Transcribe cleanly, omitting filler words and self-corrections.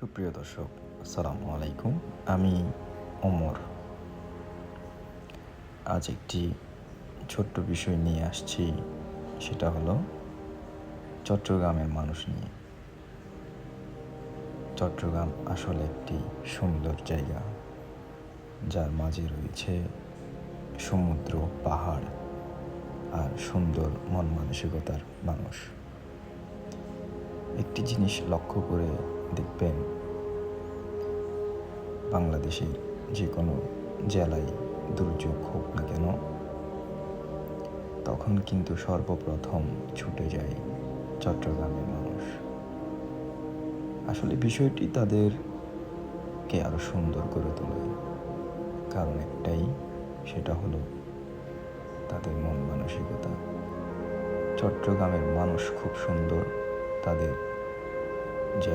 সুপ্রিয় দর্শক, আসসালামু আলাইকুম। আমি ওমর। আজ একটি ছোট্ট বিষয় নিয়ে আসছি, সেটা হলো চট্টগ্রামের মানুষ নিয়ে। চট্টগ্রাম আসলে একটি সুন্দর জায়গা, যার মাঝে রয়েছে সমুদ্র, পাহাড় আর সুন্দর মন মানসিকতার মানুষ। একটি জিনিস লক্ষ্য করে দেখবেন, বাংলাদেশের যে কোনো জেলায় দুর্যোগ হোক না কেন, তখন কিন্তু সর্বপ্রথম ছুটে যায় চট্টগ্রামের মানুষ। আসলে বিষয়টি তাদেরকে আরও সুন্দর করে তোলে, কারণ একটাই, সেটা হলো তাদের মন মানসিকতা। চট্টগ্রামের মানুষ খুব সুন্দর, তাদের জেলা